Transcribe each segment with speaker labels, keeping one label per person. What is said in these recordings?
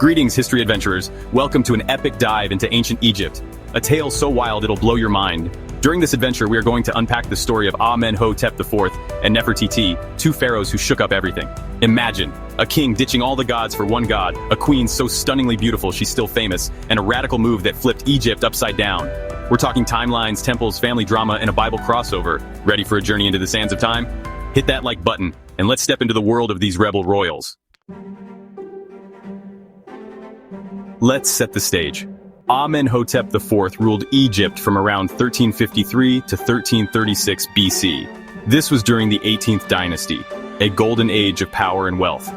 Speaker 1: Greetings, history adventurers. Welcome to an epic dive into ancient Egypt. A tale so wild it'll blow your mind. During this adventure, we are going to unpack the story of Amenhotep IV and Nefertiti, two pharaohs who shook up everything. Imagine, a king ditching all the gods for one god, a queen so stunningly beautiful she's still famous, and a radical move that flipped Egypt upside down. We're talking timelines, temples, family drama, and a Bible crossover. Ready for a journey into the sands of time? Hit that like button, and let's step into the world of these rebel royals. Let's set the stage. Amenhotep IV ruled Egypt from around 1353 to 1336 BC. This was during the 18th dynasty, a golden age of power and wealth.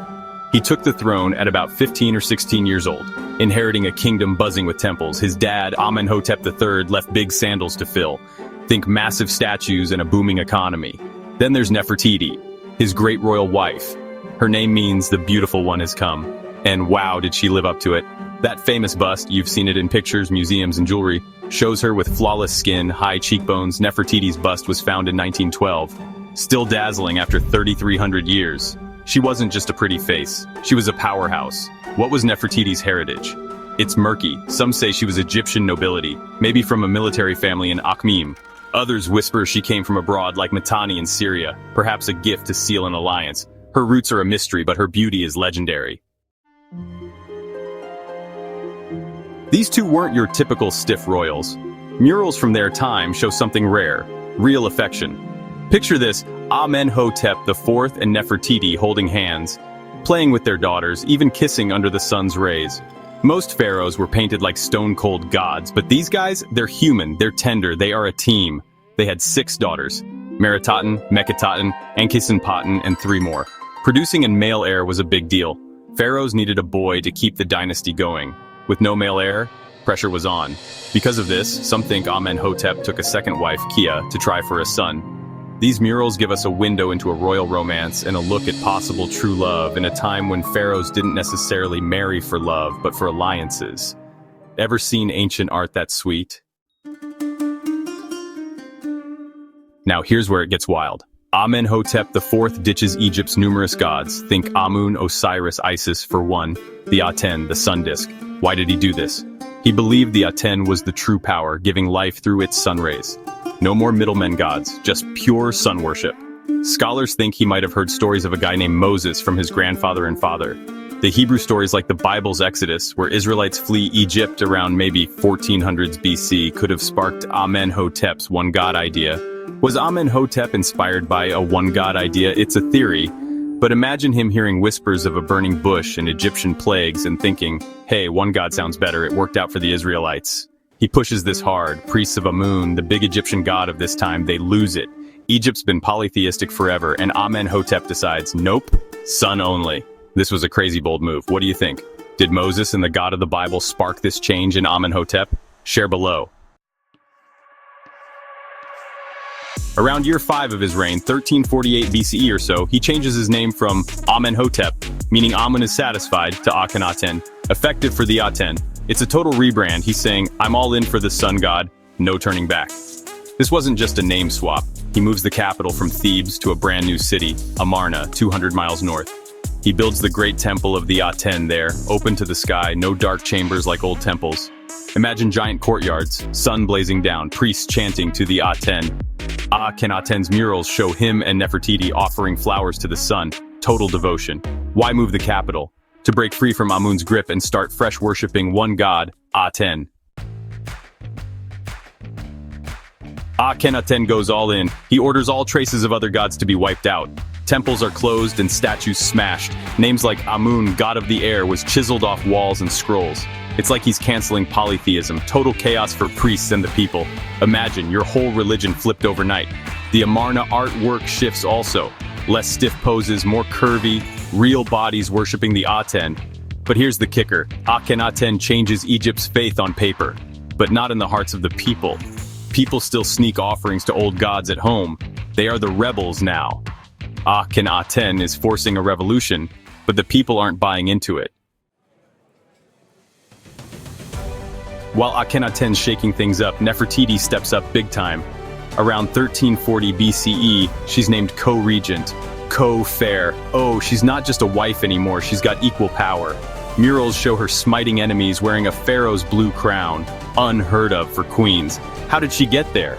Speaker 1: He took the throne at about 15 or 16 years old, inheriting a kingdom buzzing with temples. His dad, Amenhotep III, left big sandals to fill. Think massive statues and a booming economy. Then there's Nefertiti, his great royal wife. Her name means the beautiful one has come. And wow, did she live up to it. That famous bust, you've seen it in pictures, museums, and jewelry, shows her with flawless skin, high cheekbones. Nefertiti's bust was found in 1912. Still dazzling after 3,300 years. She wasn't just a pretty face, she was a powerhouse. What was Nefertiti's heritage? It's murky. Some say she was Egyptian nobility, maybe from a military family in Akhmim. Others whisper she came from abroad like Mitanni in Syria, perhaps a gift to seal an alliance. Her roots are a mystery, but her beauty is legendary. These two weren't your typical stiff royals. Murals from their time show something rare, real affection. Picture this, Amenhotep IV and Nefertiti holding hands, playing with their daughters, even kissing under the sun's rays. Most pharaohs were painted like stone-cold gods, but these guys, they're human, they're tender, they are a team. They had 6 daughters, Meritaten, Meketaten, Ankhesenpaten, and 3 more. Producing a male heir was a big deal. Pharaohs needed a boy to keep the dynasty going. With no male heir, pressure was on. Because of this, some think Amenhotep took a second wife, Kia, to try for a son. These murals give us a window into a royal romance and a look at possible true love in a time when pharaohs didn't necessarily marry for love, but for alliances. Ever seen ancient art that's sweet? Now here's where it gets wild. Amenhotep IV ditches Egypt's numerous gods. Think Amun, Osiris, Isis for one, the Aten, the sun disk. Why did he do this? He believed the Aten was the true power, giving life through its sun rays. No more middlemen gods, just pure sun worship. Scholars think he might have heard stories of a guy named Moses from his grandfather and father. The Hebrew stories like the Bible's Exodus, where Israelites flee Egypt around maybe 1400s BC, could have sparked Amenhotep's one god idea. Was Amenhotep inspired by a one god idea? It's a theory. But imagine him hearing whispers of a burning bush and Egyptian plagues and thinking, hey, one god sounds better, it worked out for the Israelites. He pushes this hard. Priests of Amun, the big Egyptian god of this time, they lose it. Egypt's been polytheistic forever, and Amenhotep decides, nope, sun only. This was a crazy bold move. What do you think? Did Moses and the god of the Bible spark this change in Amenhotep? Share below. Around year 5 of his reign, 1348 BCE or so, he changes his name from Amenhotep, meaning Amun is satisfied, to Akhenaten, effective for the Aten. It's a total rebrand. He's saying, I'm all in for the sun god, no turning back. This wasn't just a name swap. He moves the capital from Thebes to a brand new city, Amarna, 200 miles north. He builds the great temple of the Aten there, open to the sky, no dark chambers like old temples. Imagine giant courtyards, sun blazing down, priests chanting to the Aten. Akhenaten's murals show him and Nefertiti offering flowers to the sun, total devotion. Why move the capital? To break free from Amun's grip and start fresh worshipping one god, Aten. Akhenaten goes all in. He orders all traces of other gods to be wiped out. Temples are closed and statues smashed. Names like Amun, god of the air, was chiseled off walls and scrolls. It's like he's canceling polytheism, total chaos for priests and the people. Imagine, your whole religion flipped overnight. The Amarna artwork shifts also. Less stiff poses, more curvy, real bodies worshipping the Aten. But here's the kicker. Akhenaten changes Egypt's faith on paper, but not in the hearts of the people. People still sneak offerings to old gods at home. They are the rebels now. Akhenaten is forcing a revolution, but the people aren't buying into it. While Akhenaten's shaking things up, Nefertiti steps up big time. Around 1340 BCE, she's named co-regent. Co-fair. Oh, she's not just a wife anymore, she's got equal power. Murals show her smiting enemies wearing a pharaoh's blue crown, unheard of for queens. How did she get there?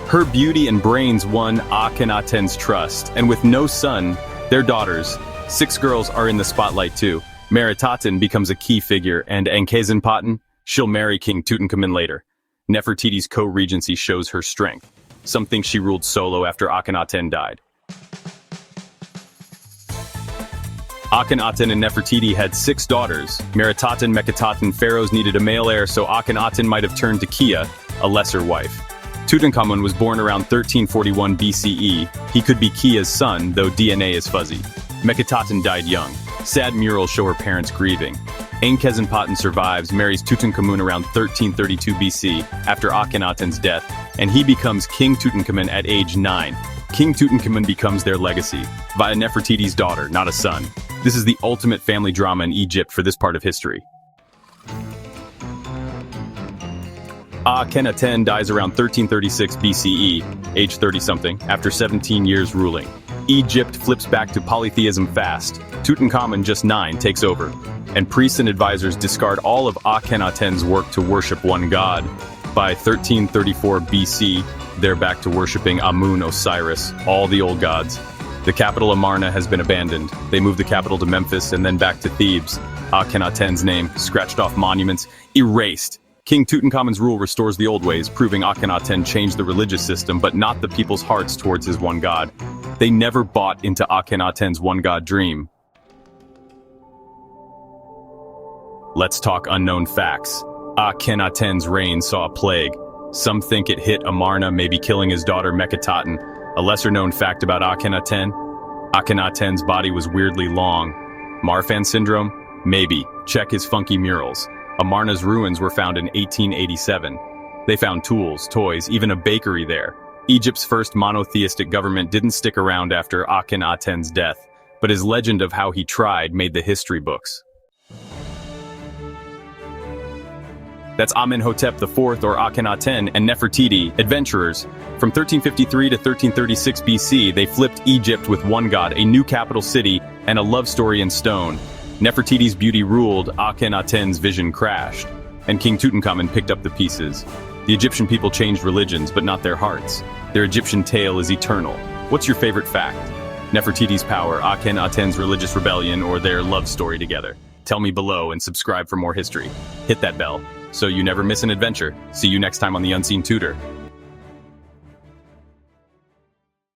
Speaker 1: Her beauty and brains won Akhenaten's trust, and with no son, their daughters, 6 girls are in the spotlight too. Amenhotep becomes a key figure, and Akhenaten, she'll marry King Tutankhamun later. Nefertiti's co-regency shows her strength. Some think she ruled solo after Akhenaten died. Akhenaten and Nefertiti had 6 daughters. Amenhotep pharaohs needed a male heir, so Akhenaten might have turned to Kia, a lesser wife. Tutankhamun was born around 1341 BCE. He could be Kia's son, though DNA is fuzzy. Amenhotep died young. Sad murals show her parents grieving. Akhenaten survives, marries Tutankhamun around 1332 BC after Akhenaten's death, and he becomes King Tutankhamun at age 9. King Tutankhamun becomes their legacy, via Nefertiti's daughter, not a son. This is the ultimate family drama in Egypt for this part of history. Akhenaten dies around 1336 BCE, age 30-something, after 17 years ruling. Egypt flips back to polytheism fast. Tutankhamun, just 9, takes over, and priests and advisors discard all of Akhenaten's work to worship one god. By 1334 BC, they're back to worshipping Amun, Osiris, all the old gods. The capital Amarna has been abandoned. They moved the capital to Memphis and then back to Thebes. Akhenaten's name, scratched off monuments, erased. King Tutankhamun's rule restores the old ways, proving Akhenaten changed the religious system, but not the people's hearts towards his one god. They never bought into Akhenaten's one god dream. Let's talk unknown facts. Akhenaten's reign saw a plague. Some think it hit Amarna, maybe killing his daughter Akhenaten. A lesser-known fact about Akhenaten: Akhenaten's body was weirdly long. Marfan syndrome? Maybe. Check his funky murals. Amarna's ruins were found in 1887. They found tools, toys, even a bakery there. Egypt's first monotheistic government didn't stick around after Akhenaten's death, but his legend of how he tried made the history books. That's Amenhotep IV, or Akhenaten, and Nefertiti, adventurers. From 1353 to 1336 BC, they flipped Egypt with one god, a new capital city, and a love story in stone. Nefertiti's beauty ruled, Akhenaten's vision crashed, and King Tutankhamun picked up the pieces. The Egyptian people changed religions, but not their hearts. Their Egyptian tale is eternal. What's your favorite fact? Nefertiti's power, Akhenaten's religious rebellion, or their love story together? Tell me below and subscribe for more history. Hit that bell so you never miss an adventure. See you next time on The Unseen Tutor.